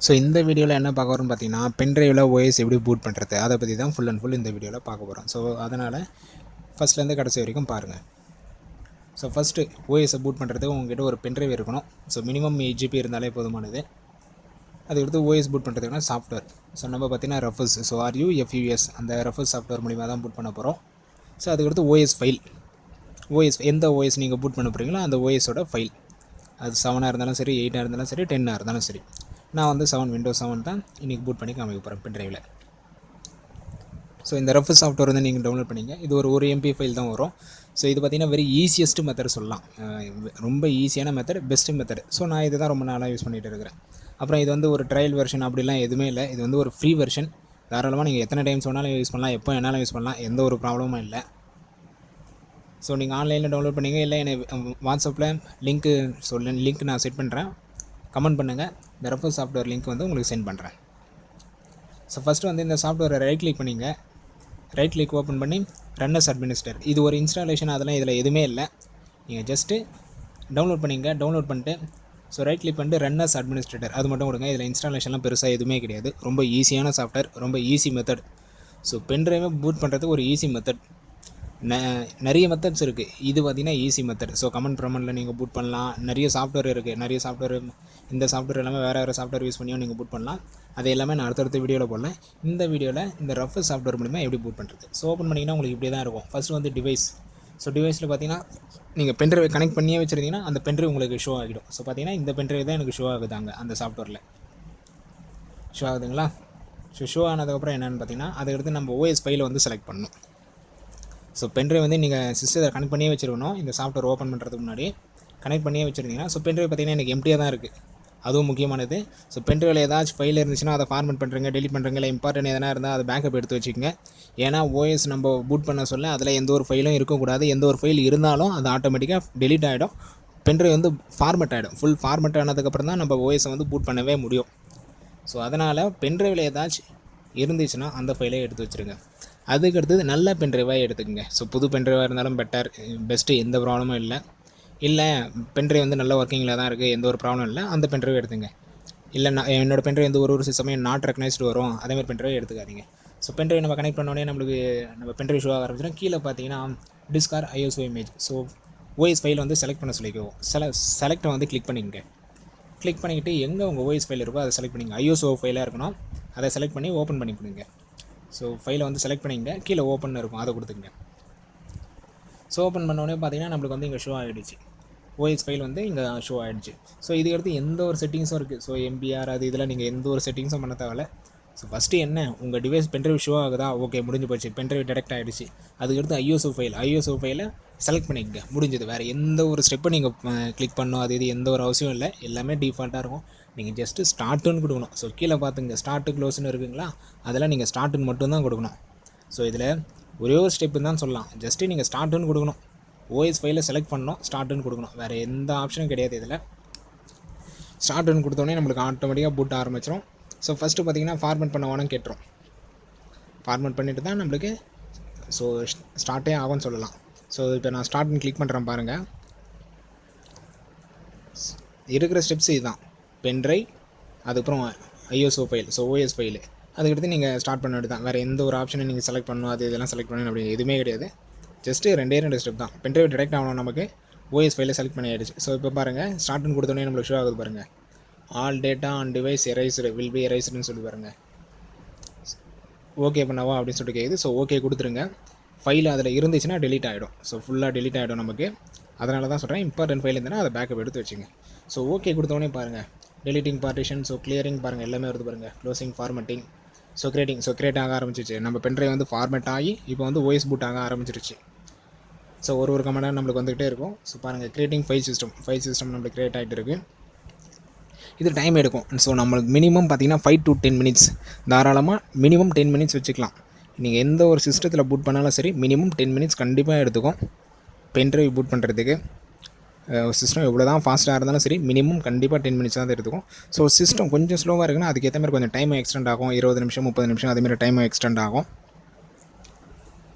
So இந்த வீடியோவில் என்ன பார்க்க வரோம்னு பார்த்தீங்கன்னா, பென்ட்ரைவில் ஓஎஸ் எப்படி பூட் பண்ணுறது அதை பற்றி தான் ஃபுல் அண்ட் ஃபுல் இந்த வீடியோவில் பார்க்க போகிறோம். ஸோ அதனால் ஃபஸ்ட்லேருந்து கடைசி வரைக்கும் பாருங்கள். ஸோ ஃபஸ்ட்டு ஓஎஸை பூட் பண்ணுறதுக்கு உங்கள்கிட்ட ஒரு பென்ட்ரைவ் இருக்கணும். ஸோ மினிமம் 8 GB இருந்தாலே போதுமானது. அதுக்கடுத்து ஓஎஸ் பூட் பண்ணுறதுக்குனா சாஃப்ட்வேர். ஸோ நம்ம பார்த்தீங்கன்னா ரஃபஸ், ஸோ RUFUS அந்த ரஃபஸ் சாஃப்ட்வேர் மூலிமா தான் பூட் பண்ண போகிறோம். ஸோ அதுக்கடுத்து ஓஎஸ் ஃபைல், ஓஎஸ் எந்த ஓஎஸ் நீங்கள் பூட் பண்ண போகிறீங்களோ அந்த ஓஎஸோட ஃபைல், அது 7ஆக இருந்தாலும் சரி, 8ஆக இருந்தாலும் சரி, 10ஆக இருந்தாலும் சரி. நான் வந்து விண்டோஸ் 7 தான் இன்றைக்கி பூட் பண்ணி காமிக்க போகிறேன் பென்ட்ரைவில். ஸோ இந்த ரஃப் சாஃப்ட்வேர் வந்து நீங்கள் டவுன்லோட் பண்ணிங்க. இது ஒரு MP ஃபைல் தான் வரும். ஸோ இது பார்த்திங்கன்னா வெரி ஈஸியஸ்ட் மெத்தட் சொல்லலாம். ரொம்ப ஈஸியான மெத்தட், பெஸ்ட்டு மெத்தட். ஸோ நான் இது தான் ரொம்ப நாளாக யூஸ் பண்ணிகிட்டு இருக்கிறேன். அப்புறம் இது வந்து ஒரு ட்ரையல் வெர்ஷன் அப்படிலாம் எதுவுமே இல்லை. இது வந்து ஒரு ஃப்ரீ வெர்ஷன். தாராளமாக நீங்கள் எத்தனை டைம்ஸ் வேணாலும் யூஸ் பண்ணலாம், எப்போ வேணாலும் யூஸ் பண்ணலாம், எந்த ஒரு ப்ராப்ளமும் இல்லை. ஸோ நீங்கள் ஆன்லைனில் டவுன்லோட் பண்ணிங்க, இல்லை எனக்கு வாட்ஸ்அப்பில் லிங்க் நான் செட் பண்ணுறேன், கமெண்ட் பண்ணுங்கள். இந்த ரஃப் சாஃப்ட்வேர் லிங்க் வந்து உங்களுக்கு சென்ட் பண்ணுறேன். ஸோ ஃபஸ்ட்டு வந்து இந்த சாஃப்ட்வேரை ரைட் கிளிக் பண்ணிங்க. ரைட் கிளிக் ஓப்பன் பண்ணி ரன் அஸ் அட்மினிஸ்ட்ரேட்டர். இது ஒரு இன்ஸ்டாலேஷன், அதெல்லாம் இதில் எதுவுமே இல்லை. நீங்கள் ஜஸ்ட்டு டவுன்லோட் பண்ணிங்க. டவுன்லோட் பண்ணிட்டு ஸோ ரைட் கிளிக் பண்ணிட்டு ரன் அஸ் அட்மினிஸ்ட்ரேட்டர் அது மட்டும் கொடுங்க. இதில் இன்ஸ்டாலேஷன்லாம் பெருசாக எதுவுமே கிடையாது. ரொம்ப ஈஸியான சாஃப்ட்வேர், ரொம்ப ஈஸி மெத்தட். ஸோ பென்ட்ரைவை பூட் பண்ணுறதுக்கு ஒரு ஈஸி மெத்தட். நிறைய மெத்தட்ஸ் இருக்குது. இது பார்த்திங்கன்னா ஈஸி மெத்தட். ஸோ கமெண்டில் நீங்கள் பூட் பண்ணலாம். நிறைய சாஃப்ட்வேர் இருக்குது. நிறைய சாஃப்ட்வேர், இந்த சாஃப்ட்வேர் எல்லாமே வேறு சாஃப்ட்வேர் யூஸ் பண்ணியும் நீங்கள் பூட் பண்ணலாம். அது எல்லாமே நான் அடுத்தடுத்த வீடியோவில் போடலாம். இந்த வீடியோவில் இந்த ரஃப் சாஃப்ட்வேர் மூலிமா எப்படி பூட் பண்ணுறது. ஸோ ஓப்பன் பண்ணிங்கன்னா உங்களுக்கு இப்படி தான் இருக்கும். ஃபஸ்ட்டு வந்து டிவைஸ். ஸோ டிவைஸில் பார்த்தீங்கன்னா நீங்கள் பென்ட்ரைவை கனெக்ட் பண்ணியே வச்சுருந்தீங்கன்னா அந்த பென்ட்ரைவ் உங்களுக்கு ஷோ ஆகிடும். ஸோ பார்த்தீங்கன்னா இந்த பென்ட்ரைவ் தான் எனக்கு ஷோ ஆகுதாங்க அந்த சாஃப்ட்வேரில் ஷோ ஆகுதுங்களா. ஷோ ஆனதுக்கப்புறம் என்னென்னு பார்த்தீங்கன்னா அதுக்கடுத்து நம்ம OS ஃபைலை வந்து செலக்ட் பண்ணணும். ஸோ பென்ட்ரைவ் வந்து நீங்கள் சிஸ்டத்தை கனெக்ட் பண்ணியே வச்சுருக்கணும். இந்த சாஃப்ட்வேர் ஓப்பன் பண்ணுறதுக்கு முன்னாடி கனெக்ட் பண்ணியே வச்சுருந்தீங்கன்னா, ஸோ பென்ட்ரைவ் பார்த்திங்கன்னா எனக்கு எம்டியாக தான் இருக்குது. அதுவும் முக்கியமானது. ஸோ பென்ட்ரைவில் ஏதாச்சும் ஃபைல் இருந்துச்சுன்னா அதை ஃபார்மேட் பண்ணுறீங்க, டெலிட் பண்ணுறீங்க, இல்லை இம்பார்ட்டன்ட் எதனா இருந்தால் அதை பேக்கப் எடுத்து வச்சுக்கோங்க. ஏன்னா OS நம்ம பூட் பண்ண சொல்ல அதில் எந்த ஒரு ஃபைலும் இருக்கக்கூடாது. எந்த ஒரு ஃபைல் இருந்தாலும் அது ஆட்டோமேட்டிக்காக டெலிட் ஆகிடும். பென்ட்ரைவ் வந்து ஃபார்மேட் ஆகிடும். ஃபுல் ஃபார்மேட் ஆனதுக்கப்புறம் தான் நம்ம OS வந்து பூட் பண்ணவே முடியும். ஸோ அதனால் பென்ட்ரைவில் ஏதாச்சும் இருந்துச்சுன்னா அந்த ஃபைலை எடுத்து வச்சுருங்க. அதுக்கடுத்தது நல்ல பென்ட்ரைவாக எடுத்துக்கோங்க. ஸோ புது பென்ட்ரைவாக இருந்தாலும் பெஸ்ட்டு, எந்த ப்ராப்ளமும் இல்லை பென்ட்ரைவ் வந்து நல்ல ஒர்க்கிங்கில் தான் இருக்குது, எந்த ஒரு ப்ராப்ளம் இல்லை, அந்த பென்ட்ரைவ் எடுத்துங்க. இல்லை என்னோடய பென்ட்ரைவ் வந்து ஒரு சமயம் நாட் ரெக்கனைஸ்டு வரும், அதேமாதிரி பென்ட்ரைவ் எடுத்துக்காதீங்க. ஸோ பென்ட்ரைவ் நம்ம கனெக்ட் பண்ணோடனே நம்ம பென்ட்ரைவ் ஷோ ஆக ஆரம்பிச்சிடும். கீழே பார்த்தீங்கன்னா disk or ISO image. So OS file வந்து செலக்ட் பண்ண சொல்லிக்குவோம். செலக்டை வந்து கிளிக் பண்ணிங்க. கிளிக் பண்ணிக்கிட்டு எங்கே உங்கள் OS ஃபைல் இருக்கோ அதை செலக்ட் பண்ணிங்க. ISO ஃபைலாக இருக்கணும், அதை செலக்ட் பண்ணி ஓப்பன் பண்ணி கொடுங்க. ஸோ ஃபைலை வந்து செலக்ட் பண்ணிங்க, கீழே ஓப்பன் இருக்கும், அதை கொடுத்துங்க. ஸோ ஓப்பன் பண்ணோடனே பார்த்தீங்கன்னா நம்மளுக்கு வந்து இங்கே ஷோ ஆகிடுச்சு. OS ஃபைல் வந்து இங்கே ஷோ ஆகிடுச்சு. ஸோ இதுக்கடுத்து எந்த ஒரு செட்டிங்ஸும் இருக்குது. ஸோ MBR அது இதெல்லாம் நீங்கள் எந்த ஒரு செட்டிங்ஸும் பண்ண தேவையில்ல. ஸோ ஃபஸ்ட்டு என்ன, உங்கள் டிவைஸ் பென்ட்ரைவ் ஷோ ஆகுதா, ஓகே முடிஞ்சு போச்சு, பென்ட்ரைவ் டெரெக்ட் ஆகிடுச்சு. அதுக்கடுத்து ISO ஃபைலை செலக்ட் பண்ணிக்கங்க, முடிஞ்சது. வேறு எந்த ஒரு ஸ்டெப்பை நீங்கள் கிளிக் பண்ணணும் அது இது எந்த ஒரு அவசியம் இல்லை. எல்லாமே டிஃபால்ட்டாக இருக்கும். நீங்கள் ஜஸ்ட்டு ஸ்டார்ட்டுன்னு கொடுக்கணும். ஸோ கீழே பார்த்துங்க ஸ்டார்ட்டு க்ளோஸ்னு இருக்குங்களா, அதெல்லாம் நீங்கள் ஸ்டார்ட்டுன்னு மட்டும்தான் கொடுக்கணும். ஸோ இதில் ஒரே ஒரு ஸ்டெப்புன்னு தான் சொல்லலாம். ஜஸ்ட்டு நீங்கள் ஸ்டார்ட்டுன்னு கொடுக்கணும். OS ஃபைலை செலக்ட் பண்ணணும், ஸ்டார்ட்டுன்னு கொடுக்கணும். வேறு எந்த ஆப்ஷனும் கிடையாது. இதில் ஸ்டார்ட்டுன்னு கொடுத்தோடனே நம்மளுக்கு ஆட்டோமேட்டிக்காக பூட் ஆரம்பிச்சிடும். ஸோ ஃபஸ்ட்டு பார்த்தீங்கன்னா ஃபார்மேட் பண்ண வேணும் கேட்டுரும். ஃபார்மேட் பண்ணிவிட்டு தான் நம்மளுக்கு ஸோ ஸ்டார்ட்டே ஆகும்னு சொல்லலாம். ஸோ இப்போ நான் ஸ்டார்ட்னு கிளிக் பண்ணுறேன் பாருங்கள். இருக்கிற ஸ்டெப்ஸ் இதுதான். பென்ட்ரைவ், அதுக்கப்புறம் ISO file, so OS file, அதுக்கடுத்து நீங்கள் ஸ்டார்ட் பண்ண வேண்டியது தான். வேறு எந்த ஒரு ஆப்ஷனை நீங்கள் செலக்ட் பண்ணணும் அது இதெல்லாம் செலக்ட் பண்ணணும் அப்படி எதுவுமே கிடையாது. ஜஸ்ட்டு ரெண்டு ஸ்டெப் தான். பென்ட்ரைவ் டெரெக்ட் ஆகணும், நமக்கு OS ஃபைலை செலக்ட் பண்ணி ஆகிடுச்சு. ஸோ இப்போ பாருங்கள் ஸ்டார்ட்னு கொடுத்தோன்னே நம்மளுக்கு ஷோ ஆகுது பாருங்கள். All data on device erased will be எரைஸ்டுன்னு சொல்லி பாருங்கள். ஓகே பண்ணவா அப்படின்னு சொல்லிட்டு கேட்குது. ஸோ ஓகே கொடுத்துருங்க. ஃபைல் அதில் இருந்துச்சுன்னா டெலிட் ஆகிடும். ஸோ ஃபுல்லாக டெலிட் ஆகிடும் நமக்கு. அதனால தான் சொல்கிறேன், இம்பார்ட்டன்ட் ஃபைல் இருந்ததுன்னா அதை பேக்கப் எடுத்து வச்சுங்க. ஸோ ஓகே கொடுத்தோடனே பாருங்கள் டெலிட்டிங் பார்ட்டிஷன், ஸோ கிளியரிங் பாருங்கள் எல்லாமே வருது பாருங்கள். க்ளோசிங், ஃபார்மேட்டிங், ஸோ கிரியேட் ஆக ஆரம்பிச்சிச்சு. நம்ம பென்ட்ரைவ் வந்து ஃபார்மேட் ஆகி இப்போ வந்து OS பூட் ஆக ஆரம்பிச்சிருச்சு. ஸோ ஒரு கமெண்டாக நம்மளுக்கு வந்துகிட்டே இருக்கும். ஸோ பாருங்கள் கிரியேட்டிங் ஃபைல் சிஸ்டம் நம்மளுக்கு கிரியேட் ஆகிட்டு இருக்குது. இது டைம் எடுக்கும். ஸோ நம்மளுக்கு மினிமம் பார்த்தீங்கன்னா 5 to 10 மினிட்ஸ், தாராளமாக மினிமம் 10 மினிட்ஸ் வச்சுக்கலாம். நீங்கள் எந்த ஒரு சிஸ்டத்தில் பூட் பண்ணாலும் சரி மினிமம் 10 மினிட்ஸ் கண்டிப்பாக எடுத்துக்கும் பென்ட்ரைவ் பூட் பண்ணுறதுக்கு. சிஸ்டம் எவ்வளோ தான் ஃபாஸ்ட்டாக இருந்தாலும் சரி மினிமம் கண்டிப்பாக 10 மினிட்ஸ் தான் எடுத்துக்கும். ஸோ சிஸ்டம் கொஞ்சம் ஸ்லோவாக இருக்குன்னா அதுக்கேற்ற மாதிரி கொஞ்சம் டைம் எக்ஸ்டெண்ட் ஆகும். 20 நிமிஷம் 30 நிமிஷம் அதேமாதிரி டைம் எக்ஸ்டெண்ட் ஆகும்.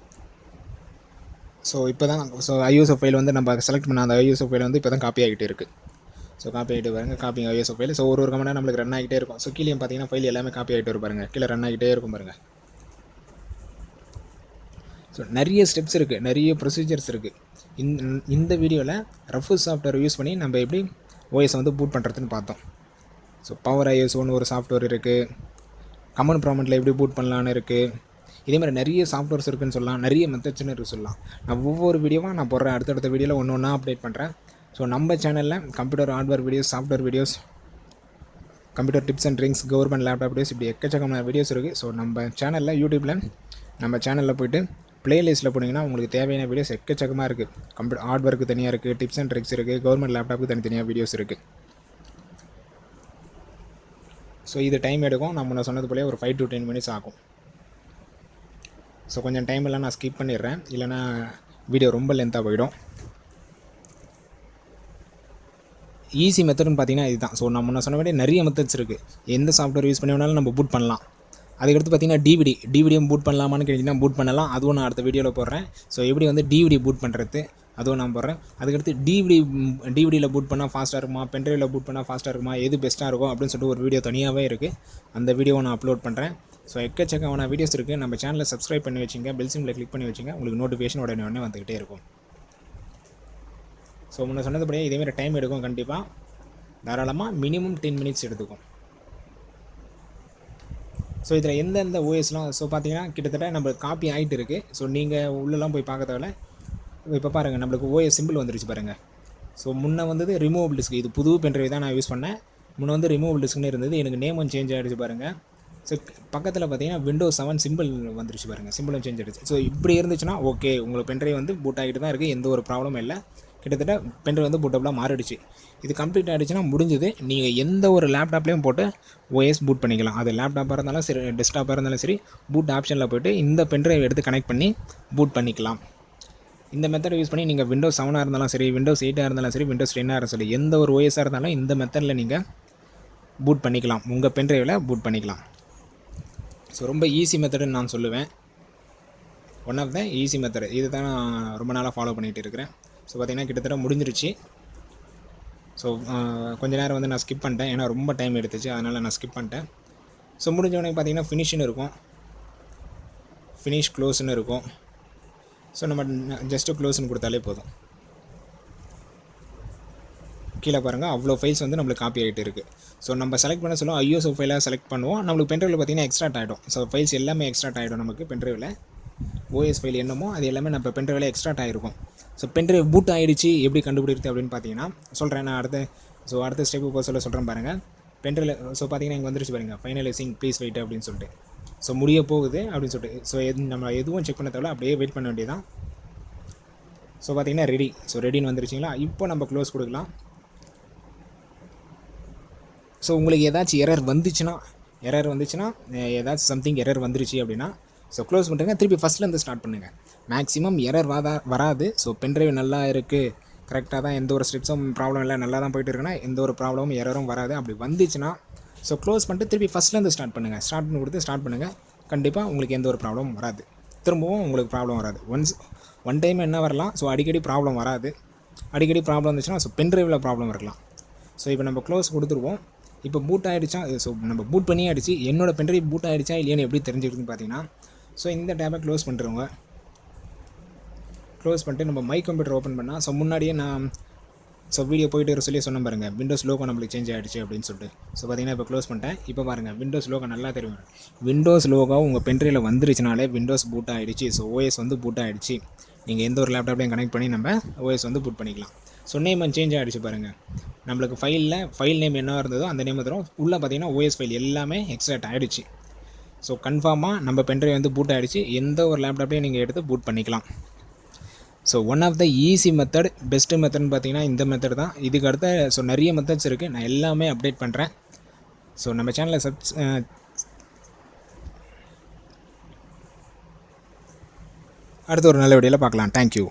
ஸோ இப்போ தான் ISO ஃபைல் வந்து நம்ம செலக்ட் பண்ண அந்த ISO ஃபைல் வந்து இப்போ தான் காப்பி ஆகிட்டு இருக்குது. ஸோ காப்பி ஆகிட்டு பாருங்கள், காப்பி ஐஎஸ்ஓ ஃபைல். ஸோ ஒரு கமெண்டாக நம்மளுக்கு ரன் ஆகிட்டே இருக்கும். ஸோ கீழே பார்த்தீங்கன்னா ஃபைல் எல்லாமே காப்பி ஆகிட்டு வரும் பாருங்கள், கீழே ரன் ஆகிட்டே இருக்கும் பாருங்கள். ஸோ நிறைய ஸ்டெப்ஸ் இருக்குது, நிறைய ப்ரொசீஜர்ஸ் இருக்குது. இந்த வீடியோவில் ரஃபு சாஃப்ட்வேர் யூஸ் பண்ணி நம்ம எப்படி ஓஎஸ் வந்து பூட் பண்ணுறதுன்னு பார்த்தோம். ஸோ பவர் ஐஎஸ்ஓன்னு ஒரு சாஃப்ட்வேர் இருக்குது, கமன் ப்ராமெண்ட்டில் எப்படி பூட் பண்ணலான்னு இருக்குது. இதேமாதிரி நிறைய சாஃப்ட்வேர்ஸ் இருக்குதுன்னு சொல்லலாம், நிறைய மெத்தட்ஸ்னு இருக்குது சொல்லலாம். நான் ஒவ்வொரு வீடியோவாக நான் போடுறேன், அடுத்தடுத்த வீடியோவில் ஒன்று ஒன்றா அப்டேட் பண்ணுறேன். ஸோ நம்ம சேனலில் computer hardware videos, software videos, computer tips and tricks, government laptop videos, இப்படி எக்கச்சக்கமான வீடியோஸ் இருக்குது. ஸோ நம்ம சேனலில் யூடியூப்பில் நம்ம சேனலில் போய்ட்டு ப்ளேலிஸ்ட்டில் போனீங்கன்னா உங்களுக்கு தேவையான வீடியோஸ் எக்கச்சக்கமாக இருக்குது. கம்ப்யூட்டர் ஹார்ட்வேருக்கு தனியாக இருக்குது, டிப்ஸ் அண்ட் ட்ரிக்ஸ் இருக்குது, கவர்மெண்ட் லேப்டாப்புக்கு தனித்தனியாக வீடியோஸ் இருக்குது. ஸோ இது டைம் எடுக்கும், நான் முன்ன சொன்னது போலே ஒரு 5 to 10 minutes ஆகும். ஸோ கொஞ்சம் டைம் எல்லாம் நான் ஸ்கிப் பண்ணிடுறேன், இல்லைனா வீடியோ ரொம்ப லென்த்தாக போயிடும். ஈஸி மெத்தட்னு பார்த்தீங்கன்னா இதுதான். ஸோ நான் முன்ன சொன்ன மாதிரி நிறைய மெத்தட்ஸ் இருக்குது. எந்த சாஃப்ட்வேர் யூஸ் பண்ணி வேணாலும் நம்ம பூட் பண்ணலாம். அதுக்கடுத்து பார்த்தீங்கன்னா டிவிடியும் பூட் பண்ணலாமான்னு கேட்டிங்கன்னா பூட் பண்ணலாம். அதுவும் நான் அடுத்த வீடியோவில் போடுறேன். ஸோ எப்படி வந்து டிவிடி பூட் பண்ணுறது அதுவும் நான் போடுறேன். அதுக்கடுத்து டிவிடியில் பூட் பண்ணால் ஃபாஸ்ட்டாக இருக்குமா, பென்ட்ரைவில் பூட் பண்ணால் ஃபாஸ்ட்டாக இருக்குமா, எது பெஸ்ட்டாக இருக்கும் அப்படின்னு சொல்லிட்டு ஒரு வீடியோ தனியாகவே இருக்குது. அந்த வீடியோவை நான் அப்லோட் பண்ணுறேன். ஸோ எக்கச்சக்கமான வீடியோஸ் இருக்குது. நம்ம சேனலை சப்ஸ்கிரைப் பண்ணி வச்சுங்க, பெல் சிம்பிளை கிளிக் பண்ணி வச்சுங்க, உங்களுக்கு நோட்டிஃபிகேஷன் உடனே வந்துக்கிட்டே இருக்கும். ஸோ முன்ன சொன்னதுபடியே இதேமாதிரி டைம் எடுக்கும், கண்டிப்பாக தாராளமாக மினிமம் 10 minutes எடுத்துக்கும். ஸோ இதில் எந்தெந்த ஓஎஸ்லாம் ஸோ பார்த்தீங்கன்னா கிட்டத்தட்ட நம்மளுக்கு காப்பி ஆகிட்டு இருக்குது. ஸோ நீங்கள் உள்ளெல்லாம் போய் பார்க்க தேவையில்ல. இப்போ பாருங்கள், நம்மளுக்கு ஓஎஸ் சிம்பிள் வந்துருச்சு பாருங்கள். ஸோ முன்னே வந்தது ரிமூவபிள் டிஸ்க், இது புது பென்ட்ரைவ் தான் நான் யூஸ் பண்ணேன். முன்னே வந்து ரிமூவபிள் டிஸ்க்னு இருந்தது, எனக்கு நேமும் சேஞ்ச் ஆகிடுச்சு பாருங்கள். ஸோ பக்கத்தில் பார்த்தீங்கன்னா Windows 7 சிம்பிள் வந்துருச்சு பாருங்கள், சிம்பிளும் சேஞ்ச் ஆகிடுச்சு. ஸோ இப்படி இருந்துச்சுன்னா ஓகே, உங்களுக்கு பென்ட்ரைவ் வந்து பூட் ஆகிட்டு தான் இருக்குது, எந்த ஒரு ப்ராப்ளமும் இல்லை. கிட்டத்தட்ட பென்ட்ரைவ் வந்து பூட்டபுளாக மாறிடுச்சு. இது கம்ப்ளீட் ஆகிடுச்சுன்னா முடிஞ்சது. நீங்கள் எந்த ஒரு லேப்டாப்லேயும் போட்டு ஓஎஸ் பூட் பண்ணிக்கலாம். அது லேப்டாப்பாக இருந்தாலும் சரி, டெஸ்க்டாப்பாக இருந்தாலும் சரி, பூட் ஆப்ஷனில் போய்ட்டு இந்த பென்ட்ரைவ் எடுத்து கனெக்ட் பண்ணி பூட் பண்ணிக்கலாம். இந்த மெத்தடை யூஸ் பண்ணி நீங்கள் Windows 7 இருந்தாலும் சரி, Windows 8 இருந்தாலும் சரி, Windows 10 இருந்தாலும் சரி, எந்த ஒரு ஓஎஸ்ஸாக இருந்தாலும் இந்த மெத்தடில் நீங்கள் பூட் பண்ணிக்கலாம், உங்கள் பென்ட்ரைவில் பூட் பண்ணிக்கலாம். ஸோ ரொம்ப ஈஸி மெத்தடுன்னு நான் சொல்லுவேன். One of the easy method. இது தான் நான் ரொம்ப நாளாக ஃபாலோ பண்ணிகிட்டு இருக்கிறேன். ஸோ பார்த்திங்கன்னா கிட்டத்தட்ட முடிஞ்சிருச்சு. ஸோ கொஞ்ச நேரம் வந்து நான் ஸ்கிப் பண்ணிட்டேன், ஏன்னா ரொம்ப டைம் எடுத்துச்சு, அதனால் நான் ஸ்கிப் பண்ணிட்டேன். ஸோ முடிஞ்சவொடனே பார்த்திங்கன்னா ஃபினிஷ்னு இருக்கும், ஃபினிஷ் க்ளோஸ்னு இருக்கும். ஸோ நம்ம ஜஸ்ட்டு க்ளோஸ்னு கொடுத்தாலே போதும். கீழே பாருங்கள், அவ்வளோ ஃபைல்ஸ் வந்து நம்மளுக்கு காப்பி ஆகிட்டு இருக்குது. ஸோ நம்ம செலக்ட் பண்ண சொல்லுவோம், ஐஎஸ்ஓ ஃபைலாக செலக்ட் பண்ணுவோம். நம்மளுக்கு பென்ட்ரைவில் பார்த்திங்கன்னா எக்ஸ்ட்ராக்ட் ஆகிடும். ஸோ ஃபைல்ஸ் எல்லாமே எக்ஸ்ட்ராக்ட் ஆகிடும் நமக்கு பென்ட்ரைவில். ஓஎஸ் ஃபைல் என்னமோ அது எல்லாமே நம்ம பென்ட்ரைவில் எக்ஸ்ட்ராக்ட் ஆகிருக்கும். ஸோ பென்ட்ரைவ் பூட் ஆகிடுச்சு, எப்படி கண்டுபிடிக்கிறது அப்படின்னு பார்த்தீங்கன்னா சொல்கிறேன் நான் அடுத்த ஸ்டெப்பு போக சொல்கிறேன் பாருங்கள். பென்ட்ரைவில் ஸோ பார்த்தீங்கன்னா இங்கே வந்துருச்சு பாருங்கள், ஃபைனலைசிங் ப்ளீஸ் வெயிட் அப்படின்னு சொல்லிட்டு. ஸோ முடிய போகுது அப்படின்னு சொல்லிட்டு. ஸோ நம்ம எதுவும் செக் பண்ண தேவையில்ல, அப்படியே வெயிட் பண்ண வேண்டியதான். ஸோ பார்த்தீங்கன்னா ரெடி. ஸோ ரெடின்னு வந்துருச்சிங்களா. இப்போ நம்ம க்ளோஸ் கொடுக்கலாம். ஸோ உங்களுக்கு ஏதாச்சும் எரர் வந்துச்சுன்னா ஏதாச்சும் சம்திங் எரர் வந்துருச்சு அப்படின்னா ஸோ க்ளோஸ் பண்ணுறங்க, திருப்பி ஃபஸ்ட்லேருந்து ஸ்டார்ட் பண்ணுங்கள். மேக்ஸிமம் எரர் வராது. ஸோ பென்ட்ரைவ் நல்லா இருக்குது, கரெக்டாக தான், எந்த ஒரு ஸ்டெப்ஸும் ப்ராப்ளம் இல்லை, நல்லா தான் போய்ட்டு இருக்குன்னா எந்த ஒரு ப்ராப்ளமும் எரரும் வராது. அப்படி வந்துச்சுன்னா ஸோ க்ளோஸ் பண்ணிட்டு திருப்பி ஃபஸ்ட்லேருந்து ஸ்டார்ட் பண்ணுங்கள். ஸ்டார்ட் பண்ணி கொடுத்து ஸ்டார்ட் பண்ணுங்கள், கண்டிப்பாக உங்களுக்கு எந்த ஒரு ப்ராப்ளமும் வராது. திரும்பவும் உங்களுக்கு ப்ராப்ளம் வராது. ஒன் டைம் என்ன வரலாம், ஸோ அடிக்கடி ப்ராப்ளம் வராது. அடிக்கடி ப்ராப்ளம் வந்துச்சுன்னா ஸோ பென்ட்ரைவில் ப்ராப்ளம் இருக்கலாம். ஸோ இப்போ நம்ம க்ளோஸ் கொடுத்துருவோம். இப்போ பூட் ஆகிடுச்சா, ஸோ நம்ம பூட் பண்ணி ஆகிடுச்சு. என்னோடய பென்ட்ரைவ் பூட் ஆகிடுச்சா இல்லையான்னு எப்படி தெரிஞ்சுக்கிறதுன்னு பார்த்தீங்கன்னா, ஸோ இந்த டேப்பை க்ளோஸ் பண்ணுறவங்க க்ளோஸ் பண்ணிட்டு நம்ம மை கம்ப்யூட்டர் ஓப்பன் பண்ணால் ஸோ முன்னாடியே நான் வீடியோ போய்ட்டு சொல்லி சொன்ன பாருங்கள், விண்டோஸ் லோகோ நம்மளுக்கு சேஞ்ச் ஆகிடுச்சு அப்படின்னு சொல்லிட்டு. ஸோ பார்த்தீங்கன்னா இப்போ க்ளோஸ் பண்ணிட்டேன். இப்போ பாருங்கள், விண்டோஸ் லோகோ நல்லா தெரியும். விண்டோஸ் லோகோ உங்கள் பென்ட்ரைவில் வந்துருச்சுனாலே விண்டோஸ் பூட் ஆகிடுச்சு. ஸோ ஓஎஸ் வந்து பூட் ஆகிடுச்சு. நீங்கள் எந்த ஒரு லேப்டாப்லையும் கனெக்ட் பண்ணி நம்ம ஓஎஸ் வந்து பூட் பண்ணிக்கலாம். ஸோ நேம் சேஞ்ச் ஆகிடுச்சு பாருங்கள். நம்மளுக்கு ஃபைல் நேம் என்ன இருந்ததோ அந்த நேம் தரும். உள்ளே பார்த்தீங்கன்னா ஓஎஸ் ஃபைல் எல்லாமே எக்ஸ்ட்ராக்ட் ஆகிடுச்சு. ஸோ கன்ஃபார்மாக நம்ம பென்ட்ரைவ் வந்து பூட் ஆகிடுச்சு. எந்த ஒரு லேப்டாப்லையும் நீங்கள் எடுத்து பூட் பண்ணிக்கலாம். So one of the easy method, best மெத்தட்னு பார்த்தீங்கன்னா இந்த மெத்தட் தான். இதுக்கு அடுத்த ஸோ நிறைய மெத்தட்ஸ் இருக்குது, நான் எல்லாமே அப்டேட் பண்ணுறேன். ஸோ நம்ம சேனலை அடுத்த ஒரு நல்ல வீடியோவில் பார்க்கலாம். தேங்க்யூ.